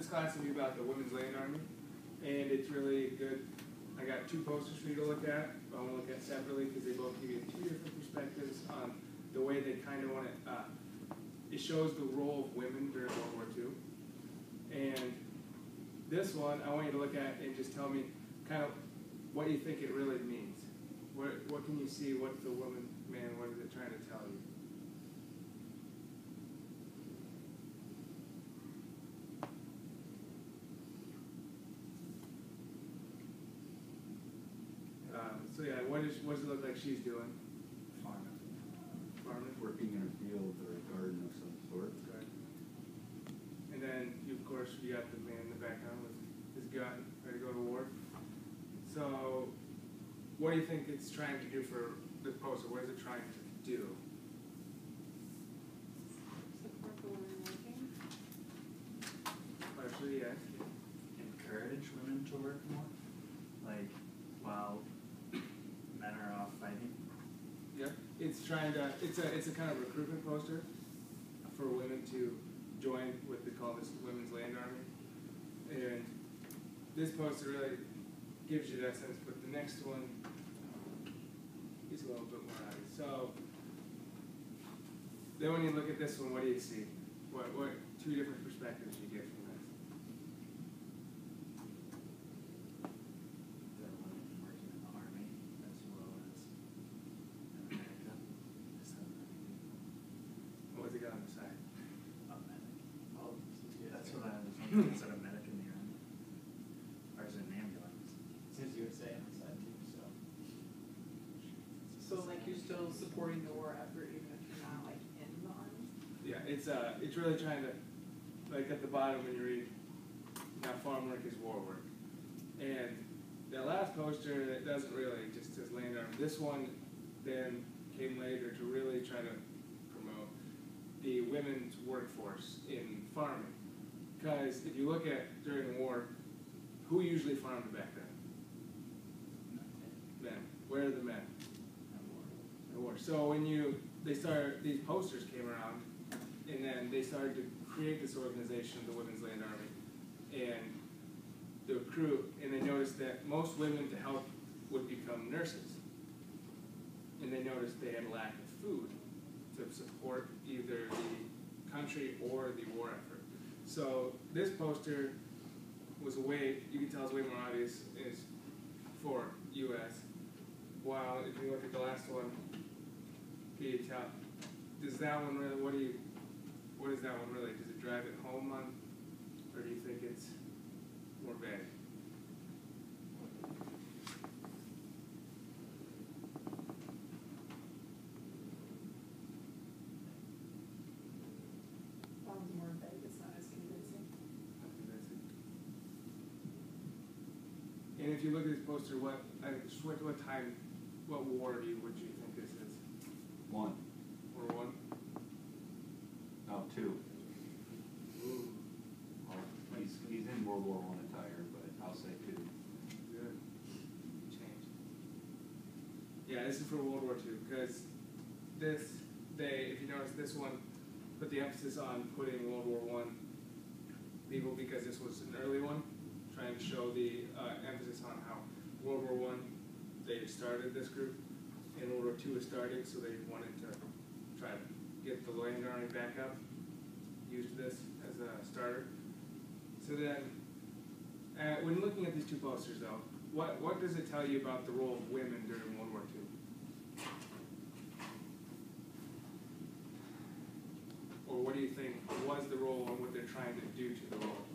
this class will be about the Women's Land Army, and it's really good. I got two posters for you to look at, but I want to look at separately because they both give you two different perspectives on the way they kind of want it. It shows the role of women during World War II. And this one, I want you to look at and just tell me kind of what you think it really means. What can you see? What's the woman, man, what is it trying to tell you? So yeah, what does it look like she's doing? Farming. Farming? Working in a field or a garden of some sort. Okay. And then, of course, you got the man in the background with his gun, ready to go to war. So, what do you think it's trying to do for the poster? What is it trying to do? Support the women working. Partially, yes. Encourage women to work more, like while men are off fighting. Yeah, it's trying to. It's a kind of recruitment poster for women to join what they call this Women's Land Army, and this poster really gives you that sense. But the next one is a little bit more obvious. So then, when you look at this one, what do you see? What two different perspectives you get from this? The women working in the army as well as in America. Just have many people. What was it got on the side? A medic. Oh, that's what I was wondering. Is that a medic in the army? Or is it an ambulance? It says USA on the side too, so. So like you're still supporting the war effort even if you're not like in the army? Yeah, it's really trying to, like at the bottom when you read, now farm work is war work. And that last poster, that doesn't really, just says land army. This one then came later to really try to promote the women's workforce in farming. Because if you look at during the war, who usually farmed back then? Men. Where are the men? The war. So when these posters came around, and then they started to create this organization, the Women's Land Army, and the crew, and they noticed that most women to help would become nurses. And they noticed they had a lack of food to support either the country or the war effort. So this poster was a way, you can tell it's way more obvious, is for U.S. While if you look at the last one, can you tell, does that one really, what is that one really? Does it drive it home on, or do you think it's more vague? Sounds more vague, it's not as convincing. And if you look at this poster, what time, what war would you think this is? One. War One? No, two. Ooh, Well, he's in World War I attire, but I'll say two. good. Changed. Yeah, this is for World War II, because if you notice, this one put the emphasis on putting World War I people, because this was an early one, trying to show the emphasis on how World War I, they started this group, and World War II was starting, so they wanted to try to get the Land Army back up, used this as a starter. So then, when looking at these two posters though, what does it tell you about the role of women during World War II? Or what do you think was the role and what they're trying to do to the role?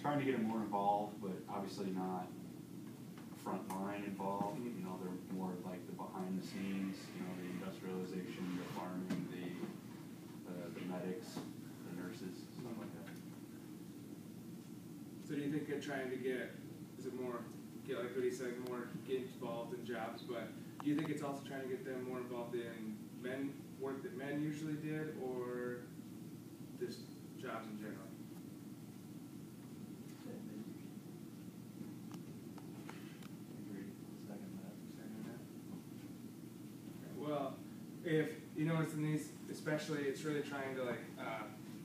Trying to get them more involved, but obviously not front line involved. Mhm. You know, they're more like the behind the scenes, you know, the industrialization, the farming, the medics, the nurses, stuff like that. So do you think they're trying to get like what he said, more get involved in jobs, but do you think it's also trying to get them more involved in work that men usually did, or just jobs in general? Second that. Well, if you notice in these, especially, it's really trying to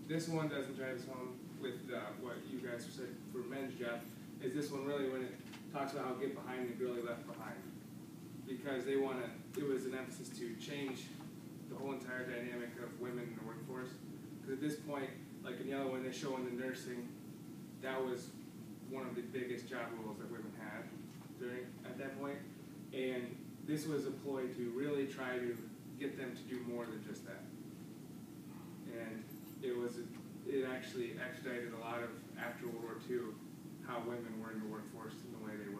this one doesn't drive us home with what you guys said for men's job, is this one really when it talks about how get behind the girl left behind. Because they want to, it was an emphasis to change the whole entire dynamic of women in the workforce. Because at this point, like in the other one, they show in the nursing, that was one of the biggest job roles that women had at that point. And this was a ploy to really try to get them to do more than just that. And it actually expedited a lot of, after World War II, how women were in the workforce in the way they were.